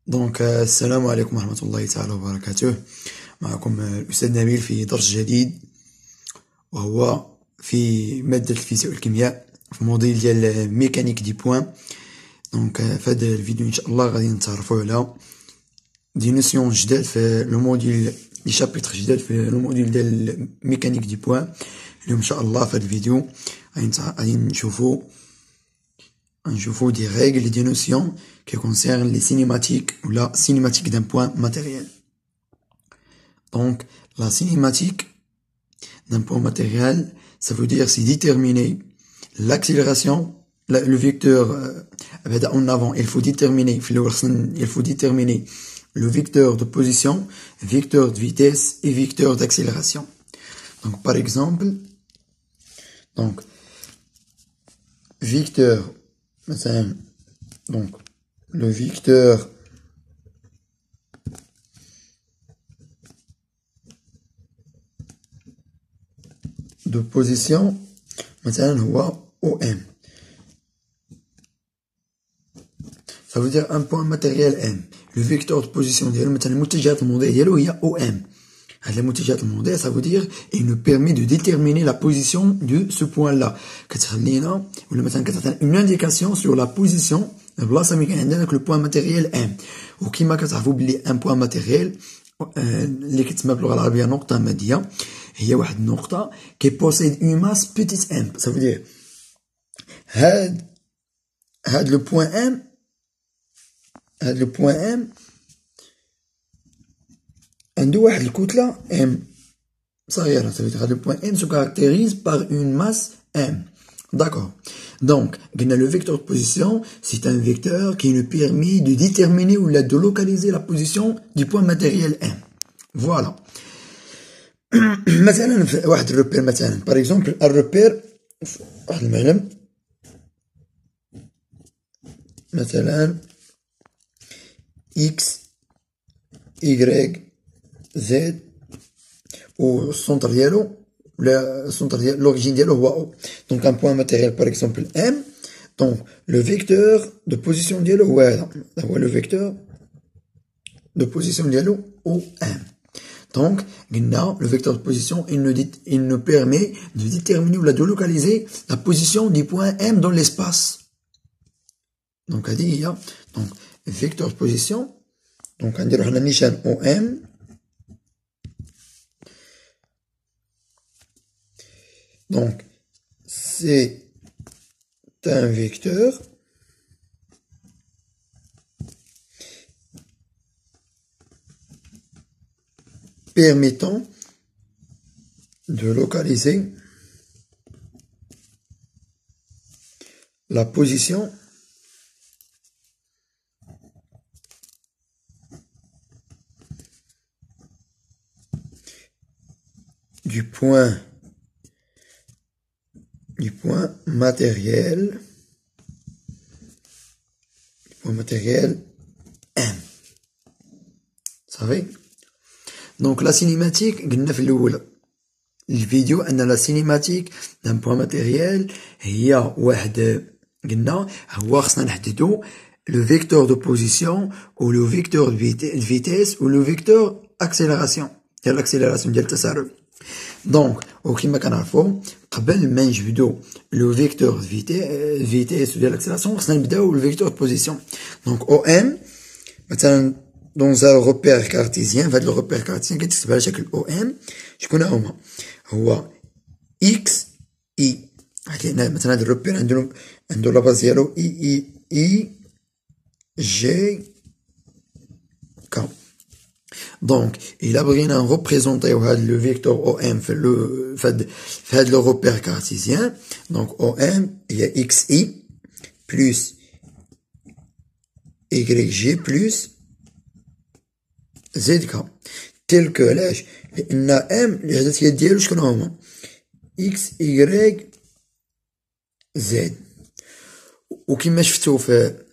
السلام عليكم ورحمة الله تعالى وبركاته. معكم الأستاذ نبيل في درس جديد، وهو في مادة الفيزياء والكيمياء في موديل ديال ميكانيك دي بوان. في هذا الفيديو إن شاء الله غادي نتعرفوا على دي نوسيون جداد في لو موديل، دي شابيتر جداد في لو موديل ديال ميكانيك دي بوان. اليوم إن شاء الله في هذا الفيديو غادي نشوفوا des règles et des notions qui concernent les cinématiques ou la cinématique d'un point matériel. Donc, la cinématique d'un point matériel, ça veut dire c'est déterminer l'accélération, le vecteur en avant. Il faut déterminer le vecteur de position, vecteur de vitesse et vecteur d'accélération. Donc, par exemple, vecteur, donc le vecteur de position مثلا هو OM. Ça veut dire un point matériel M. Le vecteur de position ديالو مثلا المتجهات الموضعية ديالو هي OM. هاد المتجهات الموضعية ça veut dire il nous permet de déterminer la position de ce point là. كتخلينا ولا مثلا كتعطينا une indication sur la position البلاصة اللي كاين عندنا le point matériel M. وكما كتعرفوا بلي un point matériel اللي كتسمى باللغة العربية نقطة مادية هي واحد النقطة qui possède une masse petite m. Ça veut dire هاد le point M عنده واحد الكتلة M صغيرة. Ça veut dire le point M se caractérise par une masse M. D'accord. Donc, le vecteur de position, c'est un vecteur qui nous permet de déterminer ou de localiser la position du point matériel M. Voilà. مثلا واحد الروبير مثلا par exemple الروبير واحد المعلم مثلا X Y Z والسونتر ديالو ولا السونتر ديال لوريجين ديالو هو O. Donc un point matériel par exemple M. Donc le vecteur de position ديالو هو هذا هو le vecteur de position ديالو OM. Donc, le vecteur de position, il nous permet de déterminer ou de localiser la position du point M dans l'espace. Donc, il y a donc vecteur de position. Donc, on dirait un nichan OM. Donc, c'est un vecteur permettant de localiser la position du point matériel M. Vous savez? Donc la cinématique, قلنا في الأول الفيديو أن la cinématique d'un point matériel هي واحد قلنا هو خصنا نحددو le vecteur de position ou le vecteur de vitesse ou le vecteur accélération ديال l'accélération ديال التسارع. Donc وكما كنعرفو قبل ما نجبدو le vecteur de vitesse ديال l'accélération خصنا نبداو le vecteur de position. Donc OM مثلا dans un repère cartésien, le repère cartésien qui est sur le OM, je connais هو X, I. مثلا le repère عنده la base ديالو I, J, K. Donc, il a بغينا représenter le vecteur OM في le repère cartésien. Donc, OM, il y a XI plus YG plus ZK tel que علاش لأن M الإعداديات ديالو شكون هما X Y Z. وكما شفتو في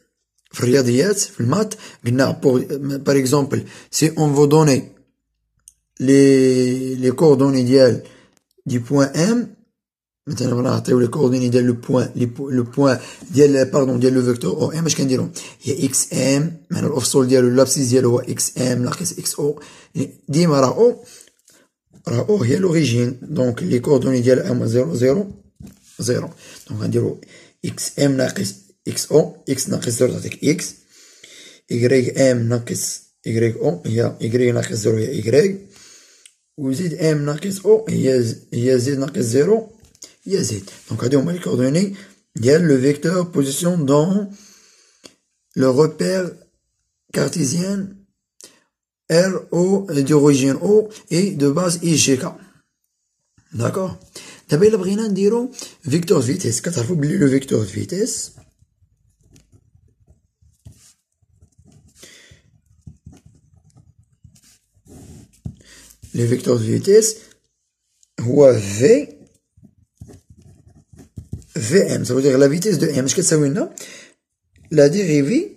الرياضيات في المات قلنا par exemple si on veut donner les coordonnées ديال du point M مثلا بغينا نعطيو لي كوردوني ديال لو بوان ديال لو فيكتور او ام، اش كنديرو؟ هي اكس ام، معنى الافصول ديالو لابسيس ديالو هو اكس ام ناقص اكس او. ديما راه او هي لوريجين، دونك لي كوردوني ديالها هما 0 0 0. دونك غنديرو اكس ام ناقص اكس او، اكس ناقص 0 تعطيك اكس، ايكغيك ام ناقص ايكغيك او هي ايكغيك ناقص 0 هي ايكغيك، وزيد ام ناقص او هي زد ناقص 0 هي زد. دونك هادو هما لي كوردوني ديال لو فيكتور بوزيسيون دون لو روبير كارتيزيان RO d'origine O et de base IGK. D'accord. دابا إلا بغينا نديرو فيكتور فيتيس، كتعرفو بلي لو فيكتور فيتيس لو فيكتور فيتيس هو VM، ça veut dire la vitesse de M. اش كتساوي لنا؟ la dérivée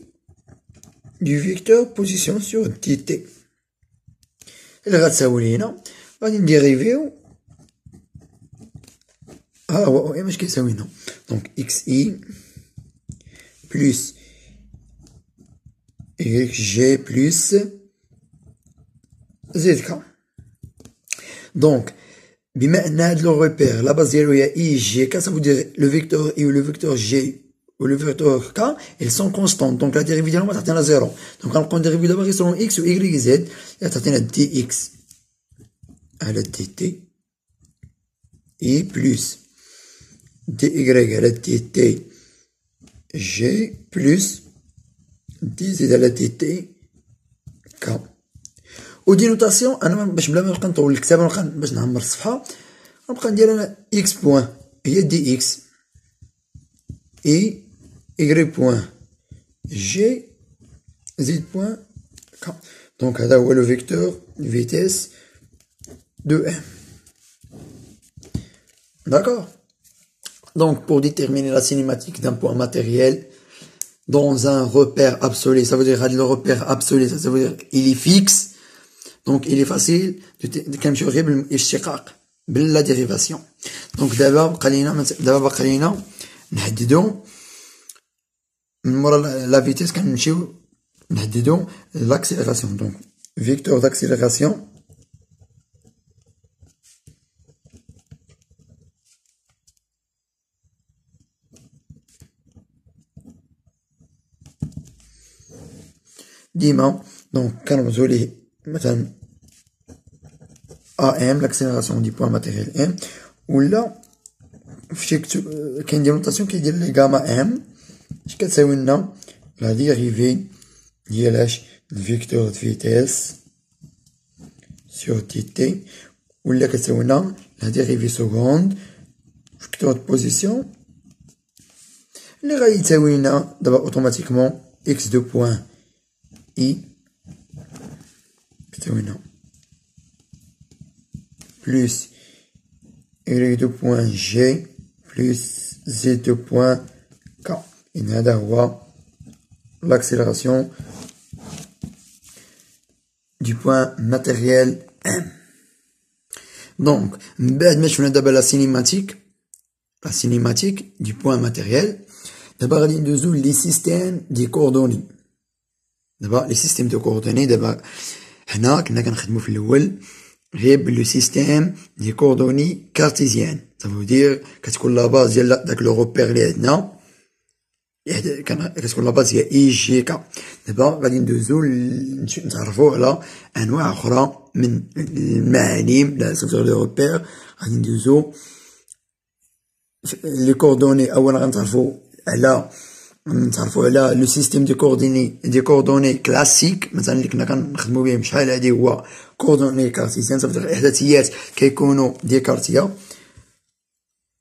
du vecteur position sur dt. اللي غتساوي لينا غادي نديريفيو ها هو او ام اش كيساوي لنا. دونك اكس اي بلس y جي بلس زد كا. دونك بما ان هاد لو ريبير لا باز ديالو هي اي جي كا، سافو دير لو فيكتور اي و لو فيكتور جي و لو فيكتور كا ils sont constants، دونك لا ديريفي ديالهم تعطينا زيرو. دونك غنبقاو نديريفيو دابا غير سولون اكس و y زد، تعطينا دي اكس على دي تي اي بلس دي y على دي تي جي بلس دي زد على دي تي كا. ودي نوتاسيون انا باش بلا ما نبقى نطول الكتابه باش نعمر الصفحه، غنبقى ندير انا اكس بوان هي دي اكس اي y بوان جي زد بوان كا. دونك هذا هو لو فيكتور فيتيس de M. D'accord? Donc, pour déterminer la cinématique d'un point matériel dans un repère absolu, ça veut dire le repère absolu, ça veut dire il est fixe, donc il est facile de كنمشيو غير بالاشتقاق بلا ديريفاسيون. دونك دابا بقى لينا نحددو من مورا لا فيتيس، كنمشيو نحددو لاكسيليراسيون. دونك فيكتور داكسيليراسيون ديما دونك كنرمزو ليه مثلا AM l'accélération du point matériel M، ولا فشي كاين ديال نوتاسيون كيدير لي غاما M اش كتساوي لنا لا ديريفي ديال اش الفيكتور فيتيس سور تي تي، ولا كتساوي لنا لا ديريفي سكوند فيكتور دو بوزيسيون اللي غادي تساوي لنا دابا اوتوماتيكمون اكس دو بوان I كتساوي لنا بلس y دو بوان جي بلس z دو بوان ك. إن هذا هو l'accélération du point matériel M. Donc من بعد ما شفنا دابا لا cinématique du point matériel، دابا غادي ندوزو لي سيستيم دي كوردوني. دابا لي سيستيم دو كوردوني، دابا حنا كنا كنخدمو في الاول غير بلو سيستيم دي كوردوني كارتيزيان، سافو دير كتكون لا باز ديال داك لو روبير اللي عندنا كتكون لا باز هي اي جي كا. دابا غادي ندوزو نتعرفو على انواع اخرى من المعالم لا سافو دير لو روبير. غادي ندوزو لي كوردوني، اولا غنتعرفو على لو سيستيم دي كوردوني كلاسيك مثلا اللي كنا كنخدمو بهم شحال هادي، هو كوردوني كارتيزيان، صافي الاحداثيات كيكونوا دي كارتيا.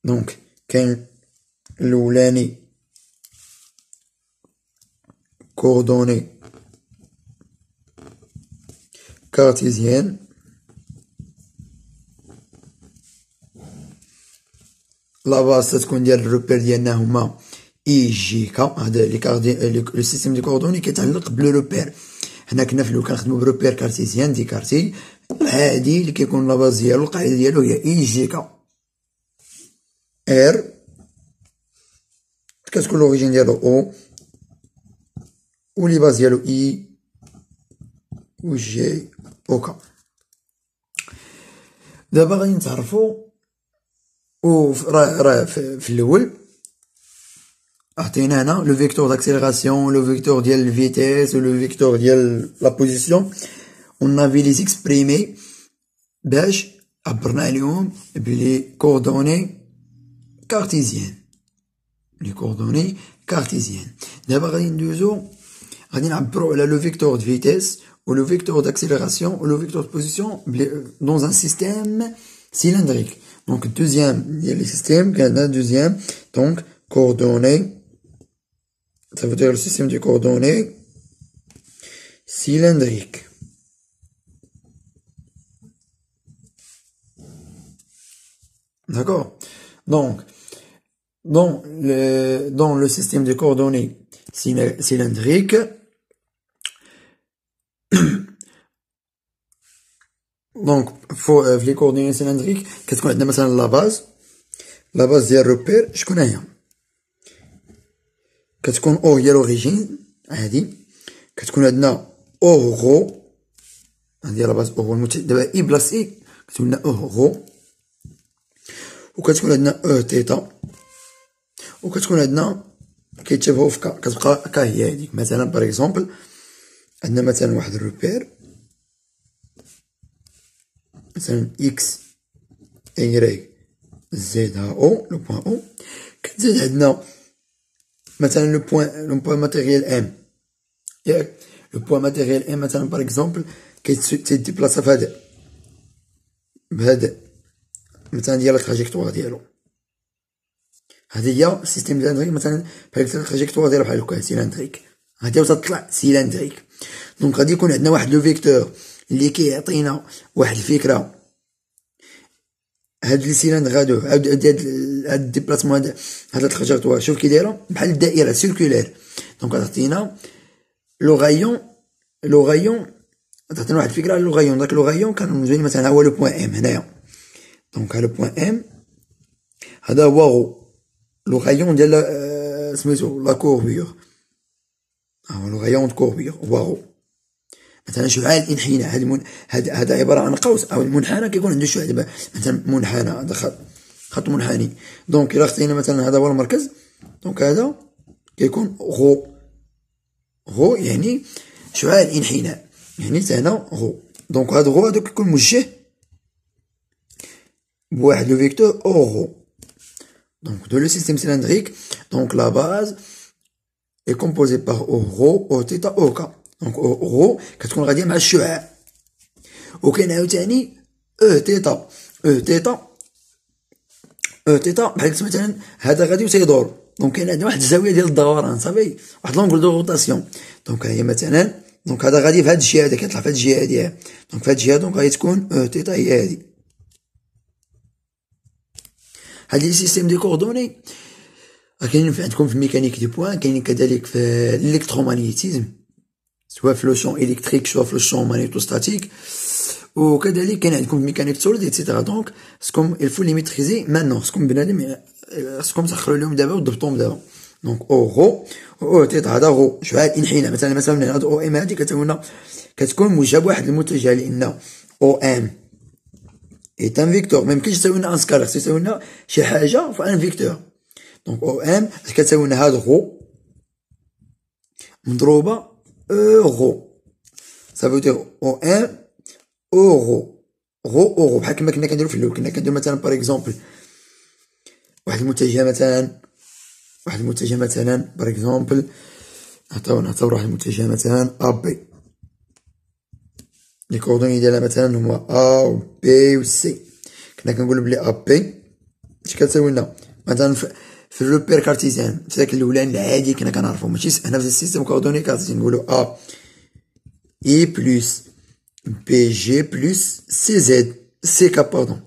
دونك كاين الاولاني كوردوني كارتيزيان، لا باز تكون ديال الروبير ديالنا هما اي جي كا. هذا لو سيستيم دي كوردوني كيتعلق بلو روبير. حنا كنا في الاول كنخدمو بروبير كارتيزيان ديكارتي عادي اللي كيكون لا باز ديالو القاعده ديالو هي اي جي كا. ار كتكون لوريجين ديالو او و لي باز ديالو اي و جي و كا. دابا غادي نتعرفو راه في الاول عطينا هنا لو فيكتور داكسيليراسيون لو فيكتور ديال الفيتيس و لو فيكتور ديال لا بوزيسيون اون افي لي اكسبريمي باش عبرنا عليهم بلي كوردوني كارتيزيان لي كوردوني كارتيزيان. دابا غادي ندوزو غادي نعبرو على لو فيكتور دو فيتيس و لو فيكتور d'accélération ou le vecteur de position dans un système cylindrique. Donc deuxième, il y a le système, deuxième, donc coordonnées, ça veut dire le système de coordonnées cylindrique. D'accord? Donc, dans le système de coordonnées cylindrique, دونك في لي كوردوني سيلندريك كتكون عندنا مثلا لا باز ديال الروبير شكون هي؟ كتكون او هي لوريجين عادي، كتكون عندنا او غو هادي لا باز او غو دابا اي بلاص اي كتكون لنا او غو، وكتكون عندنا او تيتا، وكتكون عندنا كيتشابهو في كا، كتبقى كا هي هاديك. مثلا باغ اكزومبل عندنا مثلا واحد الروبير مثلا اكس اي زد ها او لو بوان او، كتزاد عندنا مثلا لو بوان ماتيريال ام ياك، لو بوان ماتيريال ام مثلا باغ اكزومبل كيتديبلاصا بهذا مثلا ديال لا تراجيكتوار ديالو، هادي هي السيستيم سيلندريك. مثلا بحال قلت التراجيكتوار ديالو بحال هكا سيلندريك، هادي وتطلع سيلندريك. دونك غادي يكون عندنا واحد لو فيكتور اللي كيعطينا واحد الفكره هاد لي سيلندر غادو هاد الديبلاسمون هاد التراجيكتوار شوف كي دايره بحال الدائره سيركولير. دونك غتعطينا لو غايون تعطينا واحد الفكره على لو غايون. داك لو غايون كنوجدو مثلا هو لو بوين ام هنايا، دونك ها لو بوين ام هذا هو غو لو غايون ديال سميتو لا كوربيور، ها لو غايون دو كوربيور هو غو. مثلا شعاع الانحناء هذا عباره عن قوس او المنحنى كيكون عنده شعاع. دابا مثلا منحنى هذا خط منحني، دونك الا خدينا مثلا هذا هو المركز، دونك هذا كيكون غو يعني شعاع الانحناء، يعني هنا غو. دونك هذا غو هذا كيكون موجه بواحد لو فيكتور او غو. دونك دو لو سيستيم سيلندريك دونك لا باز est composée par O rho O θ O k. دونك O rho كتكون غادية مع الشعاع، وكاين عاوتاني او تيتا بحال قلت مثلا هذا غادي وتيدور، دونك كاين عندنا واحد الزاويه ديال الدوران صافي، واحد لونغل دو روتاسيون. دونك هي مثلا دونك هذا غادي في هاد الجهه هذا كيطلع في هاد الجهه هادي، دونك في هاد الجهه دونك غادي تكون او تيتا هي هادي. هاد لي سيستيم دي كوردوني كاينين عندكم في الميكانيك دي بوان، كاينين كذلك في الالكترومagnétisme سواء في لو شون الكتريك سواء في لو شون مانيتوستاتيك، وكذلك كاين عندكم في ميكانيك سوليد ايتترا. دونك خصكم الفو لي ميتريزي مانون، خصكم بنادم خصكم تسخروا لهم دابا وتضبطوهم دابا. دونك او غو او تيتا هذا غو شعاع الانحناء. مثلا هاد او ام هادي كتكون موجهه بواحد المتجه، لان او ام ايت ان فيكتور، ميمكنش تساوي لنا ان سكالر، خصو يساوي لنا شي حاجه في ان فيكتور. دونك او ام كتساوي لنا هاد غو مضروبه او غو، ça veut dire او ام او غو بحال كما كنا كنديرو في الاول. كنا كنديرو مثلا باغ اكزومبل واحد المتجه مثلا باغ اكزومبل نعطيو واحد المتجه مثلا ا بي، لي كوردوني ديالها مثلا هما ا و بي و سي. كنا كنقولو بلي ا بي اش كتساوي لنا مثلا في الروبير كارتيزيان في ذاك الاولاني العادي كنا كنعرفو، ماشي هنا في السيستم كوردوني كارتيزيان نقولو ا اي بلس بي جي بلس سي زد سي كا باردون،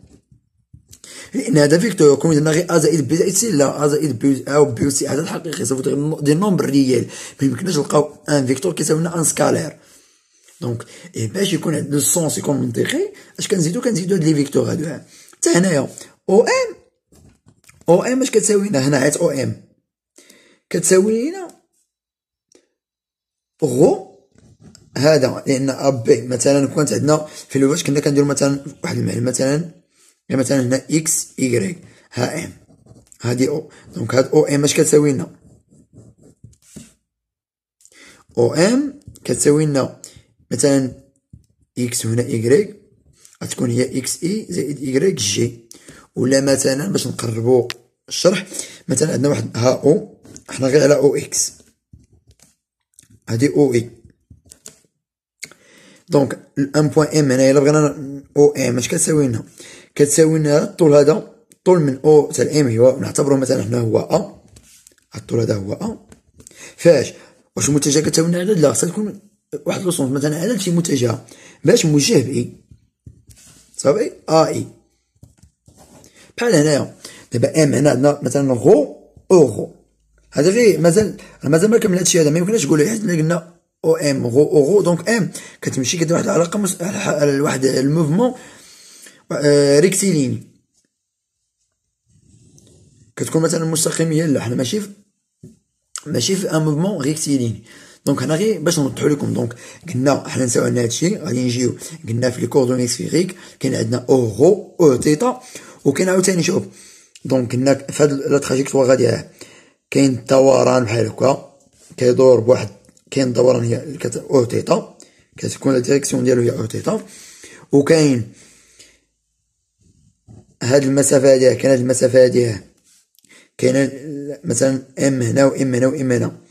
لان هذا فيكتور كون درنا غير ا زائد بي زائد سي، لا ا زائد بي او بي و سي هذا الحقيقي صافي دي نومبر ريال، ميمكنناش نلقاو ان فيكتور كيساوي لنا ان سكالير. دونك باش يكون عندنا السونس يكون منطقي اش كنزيدو هاد لي فيكتور هادو حتى هنايا او ام او ام اش كتساوي لنا هنا؟ عيط او ام كتساوي لنا غو هذا، لان اب بي مثلا كانت عندنا في الاول كنا كنديرو مثلا واحد المعلم مثلا هنا اكس ايكغيك ها ام هادي او، دونك هاد او ام اش كتساوي لنا؟ او ام كتساوي لنا مثلا اكس هنا ايكغيك غتكون هي اكس اي زائد ايكغيك جي، ولا مثلا باش نقربو الشرح مثلا عندنا واحد ها او، حنا غير على او اكس هادي او اي، دونك الان بوان ام هنايا الا بغينا او ام اش كتساوي لنا؟ كتساوي لنا الطول هذا، الطول من او تاع الام هو نعتبروه مثلا هنا هو ا، الطول هذا هو ا، فاش واش المتجه كتساوي لنا عدد؟ لا، خصها تكون واحد لوسونس مثلا عدد شي متجهه باش موجه باي صافي اي. بحال هنايا دابا ام هنا عندنا مثلا غو او غو، هذا غير مازال ما كمل هادشي هذا، ما يمكنش تقولو حيت قلنا او ام غو او غو، دونك ام كتمشي كدير واحد العلاقه على واحد الموفمون ريكتيليني، كتكون مثلا مستقيميه، لا حنا ماشي في ان موفمون ريكتيليني. دونك هنا غير باش نوضحو لكم، دونك قلنا حنا نساو عندنا هادشي غادي نجيو قلنا في لي كوردوني سفيريك كاين عندنا او غو او تيتا، وكاين عاوتاني شوف دونك قلنا في هاد لا تراجيكتوار غادي كاين الدوران بحال هكا كيدور بواحد، كاين الدوران هي او تيتا كتكون لا ديريكسيون ديالو هي او تيتا، وكاين هاد المسافه هادي، كاين هاد المسافه هادي كاين مثلا ام هنا وام هنا وام هنا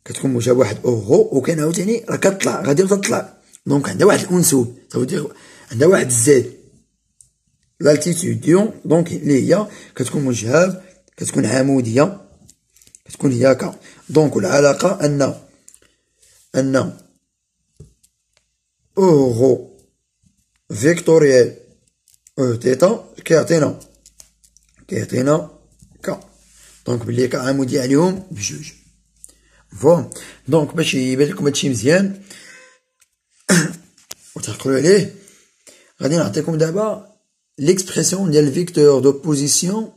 كتكون موجب واحد او غو، وكاين عاوتاني راه كتطلع غادي تطلع، دونك عندها واحد الانسوب عندها واحد الزاد لالتيتود دونك اللي هي كتكون موجهه كتكون عموديه كتكون هي هكا، دونك العلاقه ان او غو فيكتوريال او تيتا كيعطينا كا، دونك بلي كا عمودية عليهم بجوج فهم. دونك باش يبان لكم هادشي مزيان وتعقلوا عليه غادي نعطيكم دابا ليكسبرسيون ديال الفيكتور دو بوزيسيون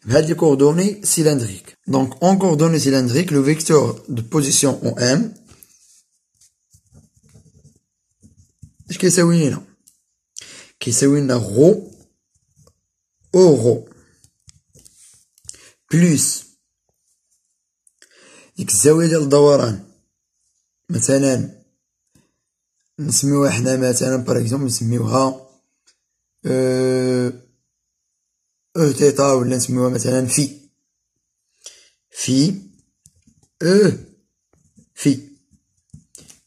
بهاد لي كوردوني سيلندريك. دونك اون كوردوني سيلندريك لو فيكتور دو بوزيسيون او ام اش كيساوي لنا؟ كيساوي لنا غو او غو بلوس ديك الزاوية ديال الدوران مثلا نسميوها حنا مثلا باغ اكزومبل نسميوها او تيتا، ولا نسميوها مثلا في او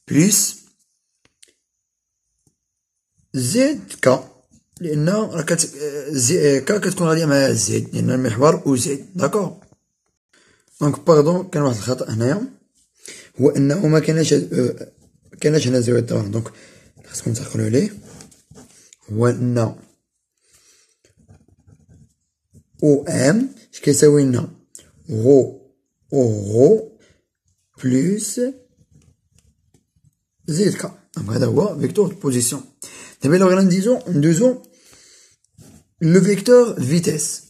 بلوس زد كا، لان راه كا كتكون غادية مع زد لان المحور او زد داكور. دونك باردون كان واحد الخطأ هنايا هو انه ما كانش هنا زاوية الدوران، دونك خاصكم تعقلوا عليه هو ان او ام اش كيساوي لنا؟ غو او غو بلوس زد كا، دونك هذا هو فيكتور دو بوزيسيون. دابا الا بغينا ندوزو لو فيكتور فيتيس،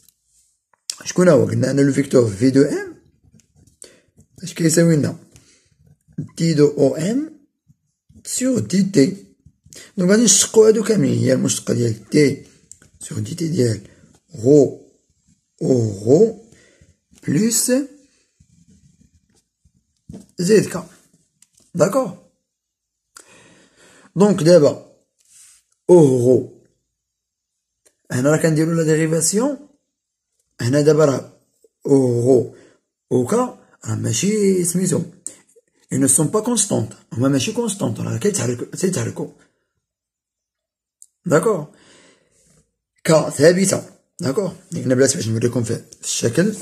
شكون هو؟ قلنا ان لو فيكتور في دو ام اش كيساوي لنا؟ دي دو او ام سور دي تي، دونك غادي نشتقو هادو كاملين، هي المشتقة ديال تي سور دي تي ديال غو او غو بلوس زد كا داكور. دونك دابا او غو هنا راه كنديرو لا ديريفاسيون، هنا دابا راه او غو او كا راه ماشي سميتو ils ne sont pas constantes، هما ماشي كونستونط راه كيتحركو داكور، كا ثابته داكور. قلنا بلاتي باش نوريكم في الشكل،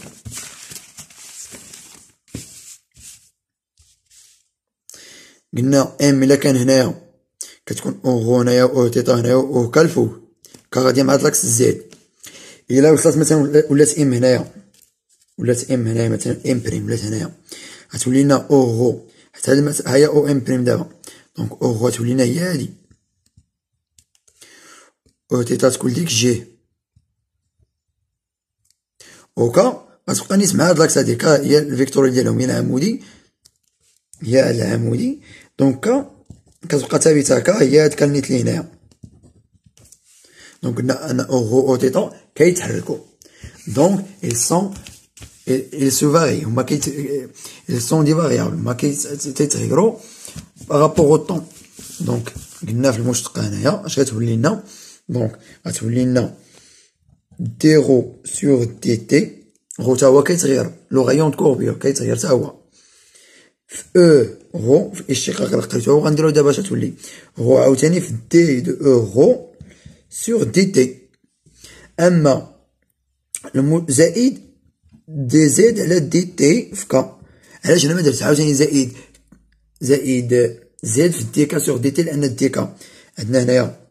قلنا ام الا كان هنايا كتكون او غو هنايا او تيتا هنايا او كا الفوق كا غادية مع لاكس زد، الا وصلت مثلا ولات ام هنايا مثلا ام بريم ولات هنايا غتولي لنا او غو، حتى هي او ام بريم دابا، دونك او غو تولي لنا هي هادي، او تيتا تكون ديك جي، اوكا غتبقى نيت مع هاد لاكس هاديك هي الفيكتوريال ديالهم، هي العمودي هي العمودي، دونك كتبقى ثابته هكا هي هاد النيت اللي هنايا. دونك قلنا ان او او تيتا كيتحركوا، دونك ils se varient هما ils sont des variables هما كيتغيروا بارابور او طون. دونك قلنا في المشتقه هنايا اش غتولي لنا، دونك غتولي لنا دي رو سور دي تي، رو تا هو كيتغير، لو غيون كوربيور كيتغير تا هو في او رو، في الاشتقاق اللي قريتو غنديرو دابا اش غتولي رو عاوتاني في دي دو او رو سور دي تي، اما زائد دي زد على دي تي في كا. علاش انا ما درت عاوتاني زائد زد في دي كا سور دي تي، لان دي كا عندنا هنايا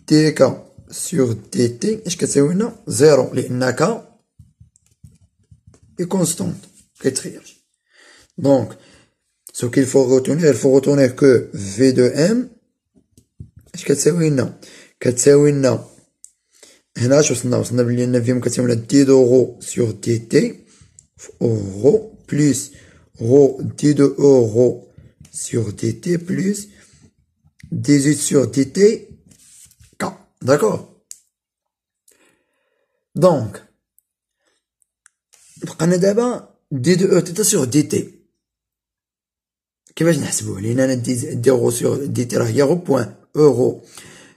دي كا سور دي تي اش كتساوي لنا زيرو، لان كا اي كونستونت كيتغيرش. دونك سو كيل فو روتونير كو في دو ام اش كتساوي لنا، كتساوي لنا هنا اش وصلنا بلي ان في ام كتساوي لنا دي دو رو سور دي تي في اورو بلس رو دي دو اورو سور دي تي بلس دي زيت سور دي تي كا. داكور. دونك بقانا دابا دي دو او تيتا سور دي تي كيفاش نحسبوه، لان انا دي رو سور دي تي راه هي غو بوان اورو،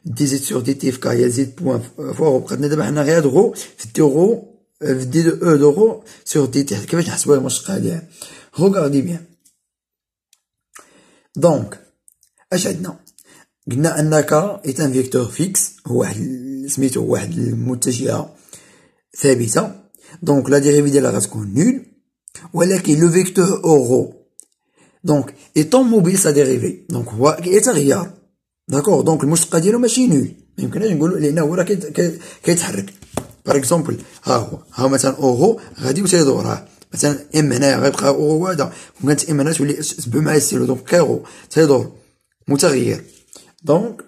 دي زيت سور دي تي في كا هي زيد بوان فوا، بقاتنا دابا حنا غير هاد غو في دي غو في دي دو او دو غو سور دي تي. كيفاش نحسبوها المشتقه ديالها؟ روغاردي بيان. دونك اش عندنا؟ قلنا ان كا ايت ان فيكتور فيكس، هو واحد سميتو واحد المتجهه ثابته، دونك لا ديريفي ديالها غتكون نول، ولكن لو فيكتور اورو دونك ايطون موبيل سا ديريفي، دونك هو كيتغير. داكور. دونك المشتقه ديالو ماشي نول، ميمكنناش نقولو لان هو راه كيتحرك. باغ اكزومبل ها مثلا اورو غادي وتيدور، ها مثلا ام هنايا غيبقى اورو هذا، كون كانت ام هنا تولي تبع مع السيلو، دونك كيرو تيدور متغير. دونك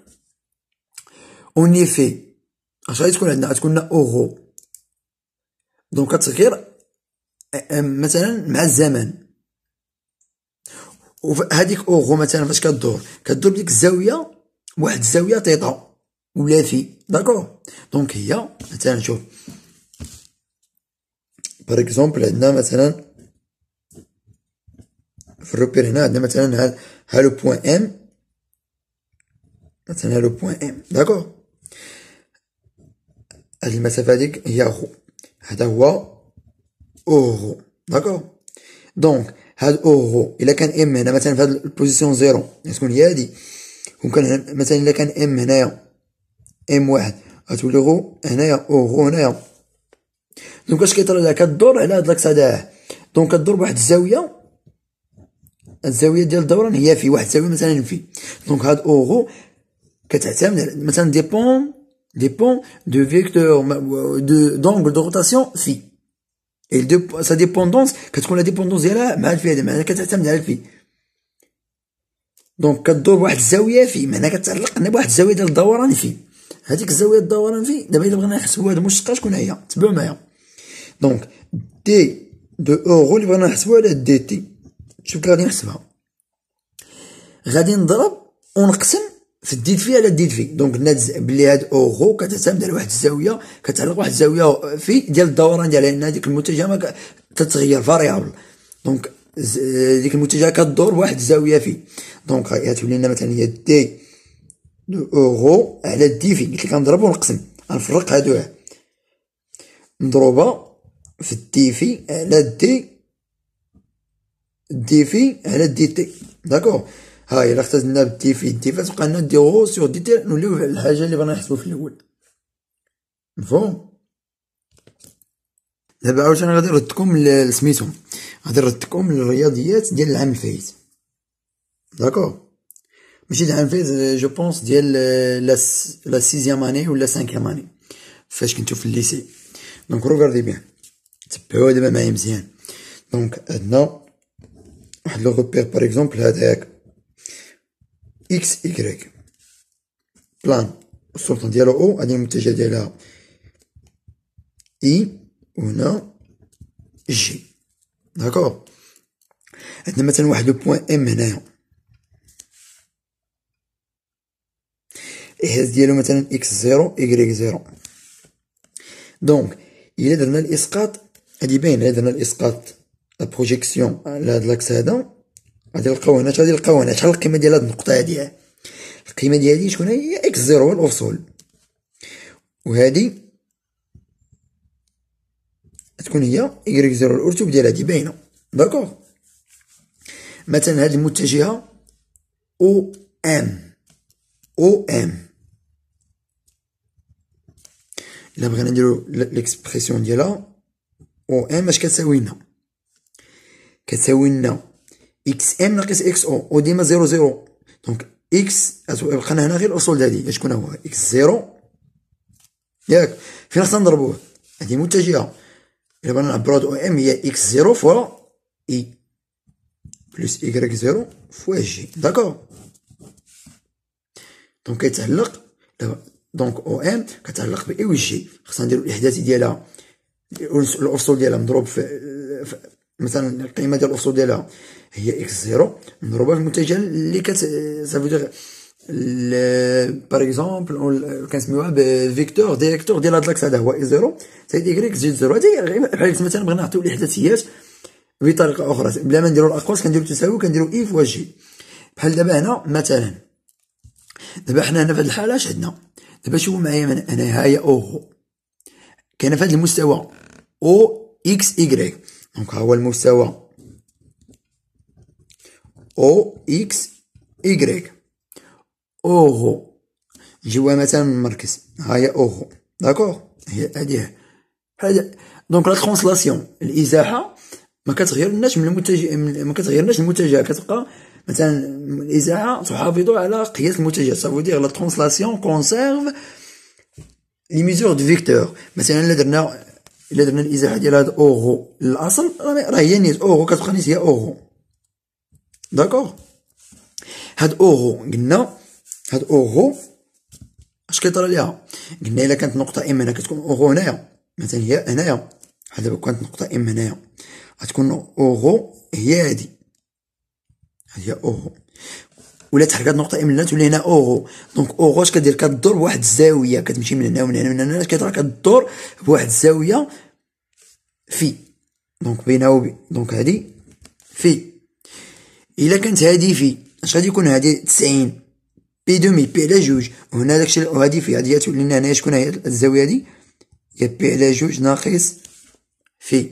اون ايفي اش غادي تكون عندنا؟ غتكون لنا اورو دونك كتغير مثلا مع الزمن، وهذيك اورو مثلا فاش كدور بديك الزاويه واحد الزاويه تيتا ولا في. داكور. دونك هي مثلا شوف باغ اكزومبل عندنا مثلا في الروبير هنا عندنا مثلا ها لو بوين ام، مثلا لو بوين ام. داكور. هاد المسافه هاديك هي غو، هذا هو اورو. داكور. دونك هاد اورو الا كان ام هنا مثلا في هاد البوزيسيون زيرو غتكون هي هادي، كون مثلا الا كان ام هنايا ام واحد غتولي غو هنايا اورو هنايا. دونك اش كيطرا لها؟ كدور على هاد لاكس هذا، دونك كدور بواحد الزاويه، الزاويه ديال الدوران هي في واحد الزاويه مثلا في. دونك هاد اورو كتعتمد مثلا ديبون دو فيكتور دو دونغل دو روتاسيون في، اي سا ديبوندونس كتكون لا ديبوندونس ديالها مع الفي، هذا معناها كتعتمد على الفي. دونك كدور بواحد الزاويه في، معناها كتعلق بواحد الزاويه ديال الدوران في، هذيك الزاويه ديال الدوران في. دابا الا بغينا نحسبوا هاد المشتقه شكون هي؟ تبعوا معايا. دونك دي دو اورو اللي بغينا نحسبوها على دي تي، شوف كي غادي نحسبها، غادي نضرب ونقسم في الديد في على الديد في. دونك قلنا بلي هاد اورو كتعتمد على واحد الزاويه، كتعلق واحد الزاويه في ديال الدوران ديالها، لان هذيك المتجهه كتتغير فاريابل. دونك ديك المتجهه كدور بواحد الزاويه في. دونك غتولي لنا مثلا هي دي دو اورو على دي في، قلت لك غنضرب ونقسم، غنفرق هادو مضروبه في الدي في على دي في على دي تي. داكور. ها الا اختزلنا بالدي في تبقى لنا دي غو سور دي تي، نوليو على الحاجه اللي بغينا نحسبو في الاول. مفهوم؟ دابا عاوتاني غادي نردكم لسميتو، غادي نردكم للرياضيات ديال العام الفايت. داكور. ماشي العام الفايت، جو بونس ديال لا سيزيام اني ولا سانكيام اني فاش كنتو في الليسي. دونك روغاردي بيان، تبعوها دابا معايا مزيان. دونك عندنا واحد لو روبير باغ اكزومبل هداك اكس ايكغيك بلان السلطان ديالو او، هادي المتجه ديالها اي، وهنا جي. داكوغ. عندنا مثلا واحد لو بوان ام هنايا، الإحداث ديالو مثلا إكس زيرو إيكغيك زيرو. دونك إلا درنا الإسقاط غادي يبان، إلا درنا الإسقاط لا بروجيكسيون على هاد لاكس هذا غادي نلقاو هنا، غادي نلقاو هنا شحال القيمة ديال هاد النقطة هادي. القيمة ديالي شكون هي؟ إكس زيرو هو الأوصول، وهادي تكون هي إيكغيك زيرو الأرتوب ديال هادي باينة. داكوغ. مثلا هاد المتجهة أو إم، أو إم إلا بغينا نديرو ليكسبرسيون ديالها او ام اش كتساوي لنا؟ كتساوي لنا اكس ام ناقص اكس او ديما زيرو زيرو. دونك اكس بقى لنا هنا غير الاصول ديالي شكون هو؟ اكس زيرو، ياك؟ فين خصنا نضربوه؟ هادي متجهة، إلا بغينا نعبرو هاد او ام هي اكس زيرو فوا اي بلس ايكغيك زيرو فوا جي. داكوغ. دونك كيتعلق، دونك او ام كتعلق ب اي و جي. خصنا نديرو الاحداثي ديالها، الأصول ديالها مضروب في مثلا القيمة ديال الأصول ديالها هي إكس زيرو، مضروبة في المتجه اللي سافو دير باغ إكزومبل كنسميوها بفيكتور ديريكتور ديال هاد لاكس هذا هو إكس زيرو زائد إيكغيك زائد زيرو. هادي بحال مثلا بغينا نعطيو الإحداثيات بطريقة أخرى بلا ما نديرو الأقواس، كنديرو تساوي، كنديرو إي فوا جي. بحال دابا هنا مثلا، دابا حنا هنا في هاد الحالة اش عندنا؟ دابا شوفو معايا أنا هاهي أوغو كاينة في هاد المستوى او اكس ايكغيك. دونك ها هو المستوى او اكس ايكغيك اوغو، نجيوها مثلا من المركز، ها هي اوغو. داكوغ. هي هادي بحال. دونك لا ترونسلاسيون الازاحة ما كتغيرناش من المتجه، ما كتغيرناش المتجه، كتبقى مثلا الازاحة تحافظ على قياس المتجه. سافو دير لا ترونسلاسيون كونسيرف لي ميزور دو فيكتور. مثلا الا درنا الازاحه ديال هاد اوغو للاصل راه هي نيت اوغو، كتبقى نيت هي اوغو. داكوغ. هاد اوغو قلنا، هاد اوغو اش كيطرا ليها؟ قلنا الا كانت نقطه ام هنا كتكون اوغو هنايا، مثلا هي هنايا، بحال دابا كانت نقطه ام هنايا غتكون اوغو هي هادي، هي اوغو. ولا تحرك هاد النقطه ام هنا تولي هنا اوغو. دونك اوغو اش كدير؟ كدور بواحد الزاويه، كتمشي من هنا ومن هنا ومن هنا، كترى كدور بواحد الزاويه في. دونك بينها وبين، دونك هادي في. الا كانت هادي في اش غادي يكون؟ هادي 90 بي دومي بي على جوج، وهنا داكشي وهادي في، هادي تولي لنا هنايا شكون هي الزاويه هادي؟ هي بي على جوج ناقص في.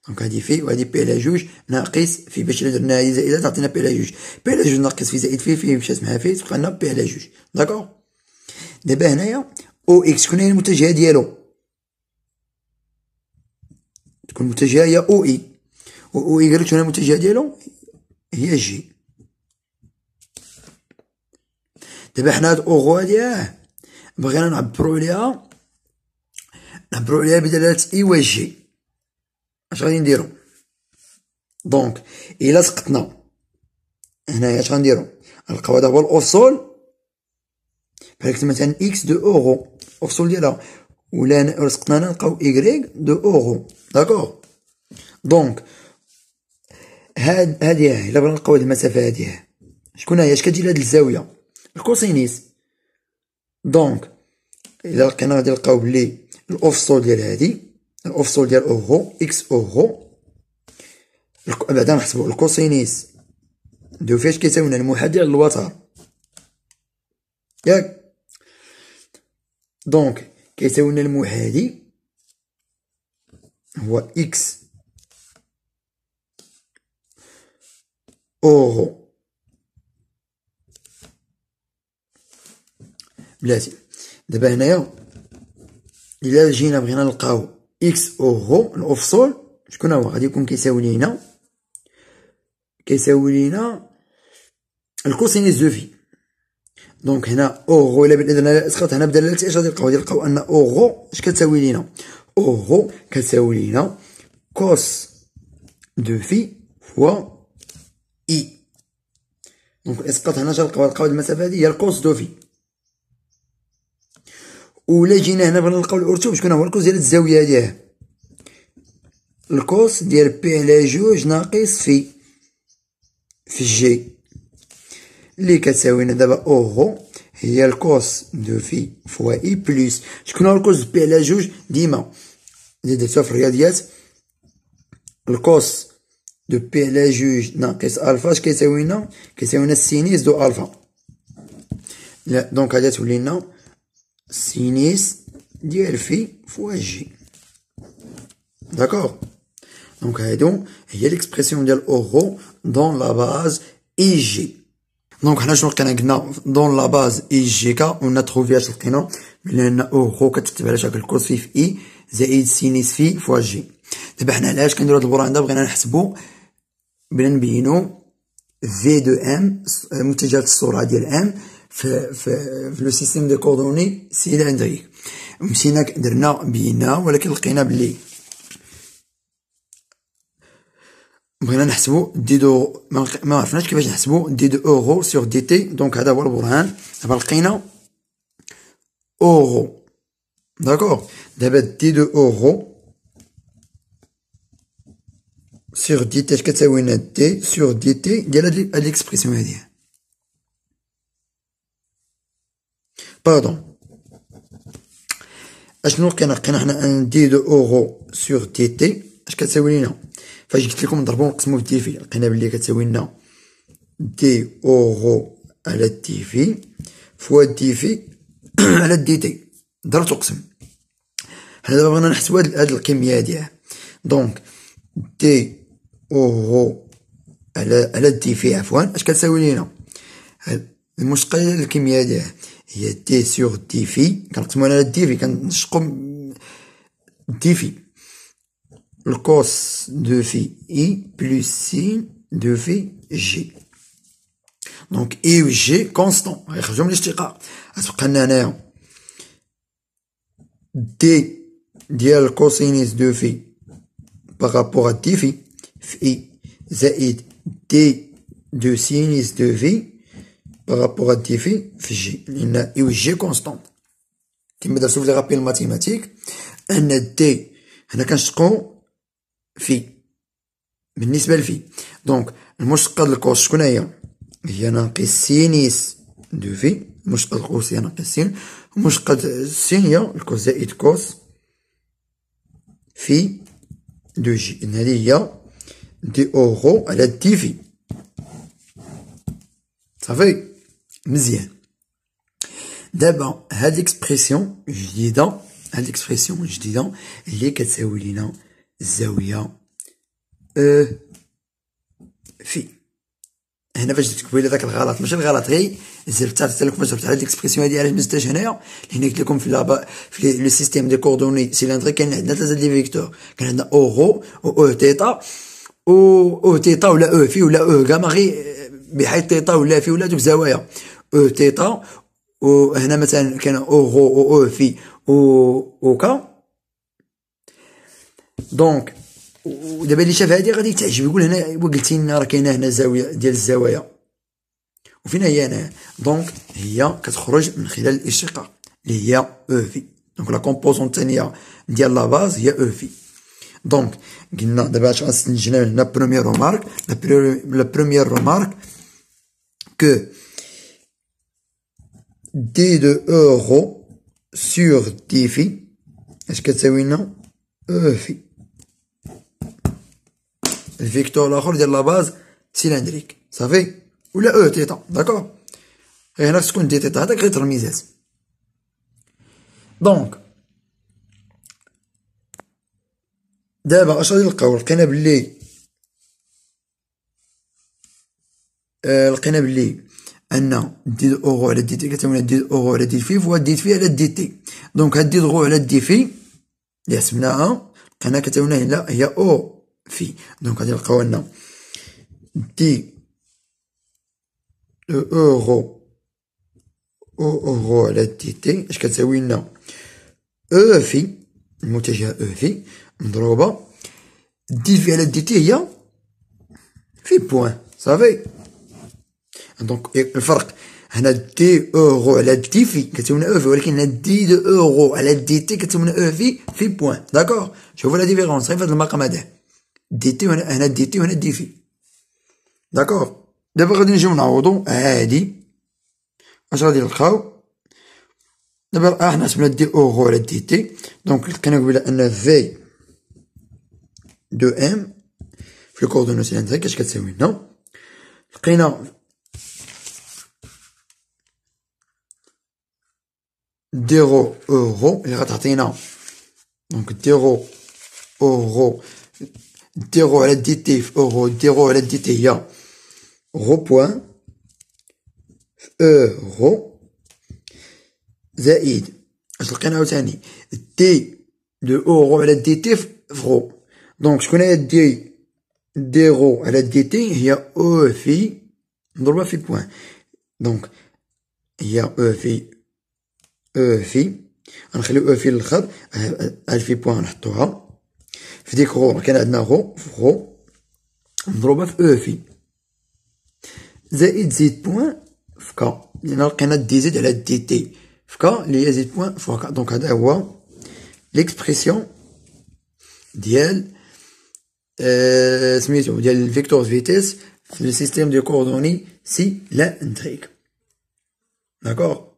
دونك هادي في وهادي بي على جوج ناقص في، باش الا درنا هادي زائده تعطينا بي على جوج. بي على جوج ناقص في زائد في مشات مع في تبقى لنا بي على جوج. داكوغ. دابا هنايا او اكس شكون هي المتجهه ديالو؟ تكون المتجهه هي او اي، و او ايكغيك شكون هي المتجهه ديالو؟ هي جي. دابا حنا هاد اوغو هادي بغينا نعبرو عليها بدلالة اي و جي، اش غادي نديرو؟ دونك الا سقطنا هنايا اش غنديرو؟ غنلقاو هذا هو الاصول، بحال قلت مثلا اكس دو اوغو الاصول ديالها، ولا سقطنا هنا نلقاو ايكغيك دو اوغو. داكوغ. دونك هادي الا بغينا نلقاو هاد المسافة هادي شكون هي؟ اش كدير هاد الزاوية؟ الكوسينيس. دونك الا لقينا غادي نلقاو بلي الاوفسول ديال هادي، الاوفسول ديال اوغو اكس اوغو، بعدا نحسبو الكوسينيس دو فاش كيساوي لنا المحاذي على الوتر، ياك؟ دونك كيساوي لنا المحاذي هو اكس اوغو. بلاتي دابا هنايا الا جينا بغينا نلقاو اكس اوغو الاوفسول شكون هو؟ غادي يكون كيساوي لينا الكوسينيس دو في. دونك هنا اوغو الا درنا اسقاط هنا بدلالة اش غادي نلقاو؟ غادي نلقاو ان اوغو اش كتساوي لينا؟ اوغو كتساوي لينا كوس دو في فوا اي. دونك الاسقاط هنا اش غنلقاو؟ غنلقاو هاد المسافة هادي هي الكوس دو في. ولا جينا هنا بغينا نلقاو الأورتو شكون هو الكوس ديال الزاوية هاديه، الكوس ديال بي على جوج ناقص في جي اللي كتساوينا دابا أوغو هي الكوس دو في فوا إي بلوس شكون هو الكوس بي على جوج ديما اللي درتها في الرياضيات، الكوس دو بي على جوج ناقص ألفا اش كيساوينا السينيس دو ألفا. لا دونك غادي تولي لنا سينيس ديال في فوا جي. داكوغ دونك هادو هي ليكسبرسيون ديال أوغو دون لا باز إي جي. دونك حنا شنو قلنا دون لا باز إي جي كا ونا تروفي اش لقينا لأن أوغو كتكتب على شكل كوس في إي زائد سينيس في فوا جي. دابا حنا علاش كنديرو هاد البرهان دا بغينا نحسبو بغينا نبينو في دو ام متجهات السرعة ديال ام في لو سيستيم دو كوردوني سيلندريك. مشينا درنا بينا ولكن لقينا بلي بغينا نحسبو دي دو ما عرفناش كيفاش نحسبو دي دو اورو سور دي تي. دونك هذا هو البرهان. دابا لقينا اورو داكوغ. دابا دي دو اورو سور دي تي اش كتساوينا دي سور دي تي ديال هاد ليكسبرسيون هادي. باردون اشنو لقينا حنا ان دي دو اورو سور دي تي اش كتساوي لينا فاش قلت لكم نضربو ونقسمو في دي في لقينا بلي كتساوي لنا دي اورو على دي في فوا دي في على دي تي ضربت وقسم. حنا دابا بغينا نحسبو هاد الكمية هادي. دونك دي اورو على دي في عفوا اش كتساوي لينا المشتقة ديال الكمية هادي هي دي سور دي في كنقسمو على دي في كنشقو دي في الكوس دو في اي بلوس سين دو في جي. دونك اي و جي كونستون غيخرجو من الاشتقاق غتبقى لنا هنايا دي ديال الكوسينيس دو في بارابور ا دي في اي زائد دي دو سينيس دو في بارابور ا دي في جي لأن اي و جي كونستون كيما درتو في لي رابيل ماتيماتيك ان دي هنا كنشقو في بالنسبة لفي. دونك المشتقة ديال الكوس شكون هي ناقص سينيس دو في. المشتقة ديال الكوس هي ناقص سين ومشتقة السين هي الكوس زائد كوس في دو جي. إن هادي هي دي أورو على دي في. صافي مزيان. دابا هاد ليكسبرسيون جديدة اللي كتساوي لينا الزاوية في. هنا فاش تكتبوا لي داك الغلط ماشي الغلط غير زربت لكم فاش جبت هاد ليكسبرسيون هادي علاش مزتاش هنايا لأن قلت لكم في لو سيستيم دي كوردوني سيلندريك كاين عندنا ثلاثة دي فيكتور. كان عندنا اورو و او تيتا او تيتا ولا او في ولا او كاع ما غير بحيث تيتا ولا في ولا دوك زوايا او تيتا. وهنا مثلا كان اورو و او في و كا. دونك ودابا اللي شاف هادي غادي تعجب يقول هنا قلتي لنا راه كاينه هنا زاويه ديال الزوايا وفين هي هنا. دونك هي كتخرج من خلال الاشتقاق اللي هي او في. دونك لا كومبوزون الثانيه ديال لا باز هي او في. دونك قلنا دابا اش غنستنتجنا هنا بروميير رومارك لا بروميير رومارك كو دي دو اورو سور دي في اش كتساوي لنا او في الفيكتور الاخر ديال لا باز سيلندريك. صافي ولا او تيتا داكوغ غير هنا تكون دي تيتا هذاك غير ترميزات. دونك دابا اش غادي نلقاو لقينا بلي ان دي اورو على دي تي كتساوي دي اورو على دي في فوا دي في على دي تي. دونك هاد دي اورو على دي في اللي حسبناها لقينا كتساوي لنا هي او في. دونك غادي نلقاو لنا دي اورو على دي تي اش كتساوي لنا او في المتجهة او في مضروبة دي في على دي تي هي في بوان. صافي دونك الفرق هنا دي اورو على دي في كتساوي او في، ولكن هنا دي دو اورو على دي تي كتساوي او في بوان. داكوغ، شوفوا لا ديفيرونس غير في هذا المقام هذا، دي تي هنا دي تي وهنا دي في. داكوغ، دابا غادي نجيو نعوضو عادي. اش غادي نلقاو؟ دابا حنا حسبنا دي اورو على دي تي، دونك لقينا قبيله ان في دو ام في الكوردونو سيلندريك اش كتساوي لنا؟ لقينا ديرو اورو اللي غتعطينا، دونك ديرو اورو، ديرو على دي تي في اورو، ديرو على دي تي هي غو بوان في اورو زائد اش لقينا عاوتاني دي دو اورو على دي تي في غو. دونك شكون هي دي غو على دي تي؟ هي او في مضروبة في بوان. دونك هي او في غنخليو او في للخر، هاد في بوان نحطوها في ديك غو، كان عندنا غو في غو مضروبة في او في زائد زيد بوان في كا، لأن لقينا دي زيد على دي تي في كا اللي هي زيد بوان في كا. دونك هذا هو ليكسبريسيون ديال سميتو ديال الفيكتور فيتيس في السيستيم دو كوردوني سيلندريك. داكوغ.